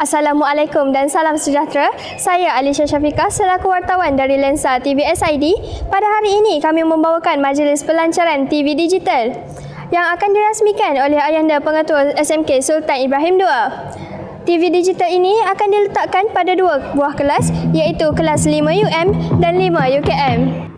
Assalamualaikum dan salam sejahtera. Saya Alisha Syafiqah selaku wartawan dari Lensa TV SID. Pada hari ini kami membawakan majlis pelancaran TV digital yang akan dirasmikan oleh Ayahanda Pengetua SMK Sultan Ibrahim II. TV digital ini akan diletakkan pada dua buah kelas, iaitu kelas 5 UM dan 5 UKM.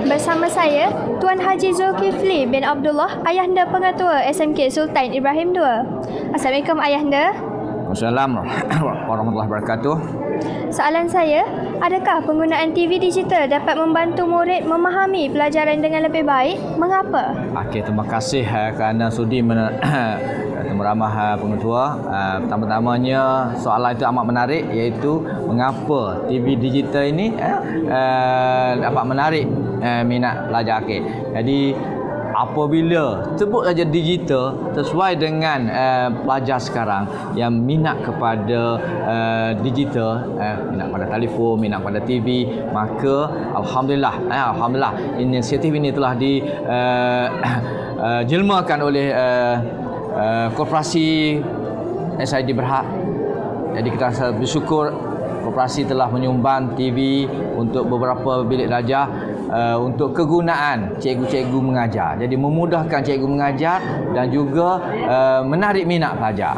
Bersama saya, Tuan Haji Zulkifli bin Abdullah, Ayahanda Pengetua SMK Sultan Ibrahim II. Assalamualaikum Ayahanda. Assalamualaikum warahmatullahi wabarakatuh. Soalan saya, adakah penggunaan TV digital dapat membantu murid memahami pelajaran dengan lebih baik? Mengapa? Okey, terima kasih kerana sudi bertemu ramah pengetua. Pertama-tamanya soalan itu amat menarik, iaitu mengapa TV digital ini dapat menarik minat pelajar. Okey. Jadi apabila sebut saja digital sesuai dengan pelajar sekarang yang minat kepada digital, minat pada telefon, minat pada TV, maka alhamdulillah inisiatif ini telah dijelmakan oleh korporasi SID Berhad. Jadi kita bersyukur korporasi telah menyumbang TV untuk beberapa bilik darjah untuk kegunaan cikgu-cikgu mengajar. Jadi memudahkan cikgu mengajar dan juga menarik minat pelajar.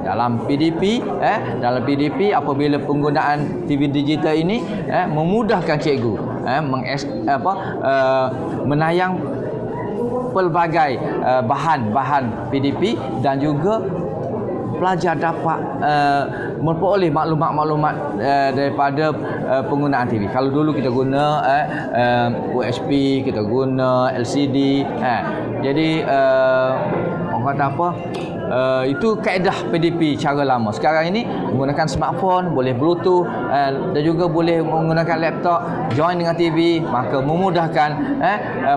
Dalam PDP apabila penggunaan TV digital ini memudahkan cikgu menayang pelbagai bahan-bahan PDP dan juga pelajar dapat memperoleh maklumat-maklumat daripada penggunaan TV. Kalau dulu kita guna UHP, kita guna LCD, jadi orang kata apa? Itu kaedah PDP cara lama. Sekarang ini menggunakan smartphone, boleh Bluetooth dan juga boleh menggunakan laptop join dengan TV, maka memudahkan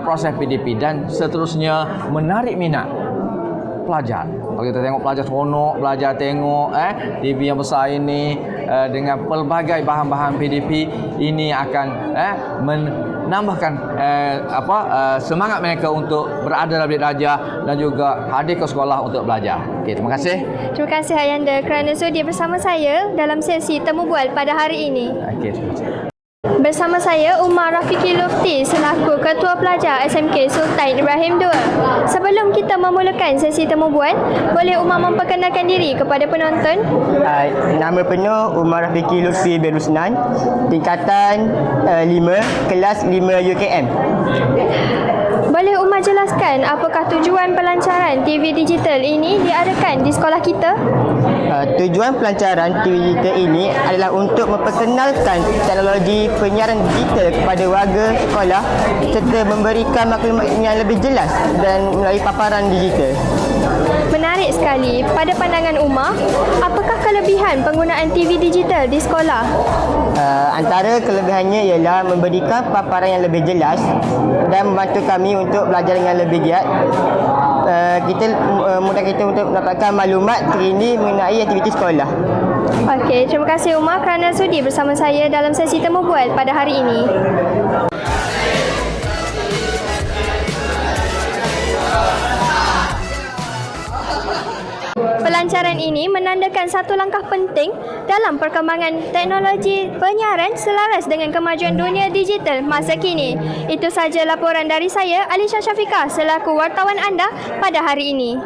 proses PDP dan seterusnya menarik minat pelajar. Kalau kita tengok pelajar seronok, pelajar tengok TV yang besar ini dengan pelbagai bahan-bahan PDP, ini akan menambahkan semangat mereka untuk berada dalam bilik darjah dan juga hadir ke sekolah untuk belajar. Okey, terima kasih. Terima kasih Ayahanda kerana sudi bersama saya dalam sesi temu bual pada hari ini. Okey, terima kasih. Bersama saya Umar Rafiki Lufti selaku Ketua Pelajar SMK Sultan Ibrahim II. Sebelum kita memulakan sesi temu bual, boleh Umar memperkenalkan diri kepada penonton? Nama penuh Umar Rafiki Lufti bin Rusnan, tingkatan 5, kelas 5 UKM. Boleh Umar jelaskan apakah tujuan pelancaran TV digital ini diadakan di sekolah kita? Tujuan pelancaran TV digital ini adalah untuk memperkenalkan teknologi penyiaran digital kepada warga sekolah serta memberikan maklumat yang lebih jelas dan melalui paparan digital. Menarik sekali. Pada pandangan Umar, apakah kelebihan penggunaan TV digital di sekolah? Antara kelebihannya ialah memberikan paparan yang lebih jelas dan membantu kami untuk belajar dengan lebih giat. Mudah kita untuk mendapatkan maklumat terini mengenai aktiviti sekolah. Okey, terima kasih Umar kerana sudi bersama saya dalam sesi temu bual pada hari ini. Pelancaran ini menandakan satu langkah penting dalam perkembangan teknologi penyiaran selaras dengan kemajuan dunia digital masa kini. Itu sahaja laporan dari saya, Alisha Syafiqah, selaku wartawan anda pada hari ini.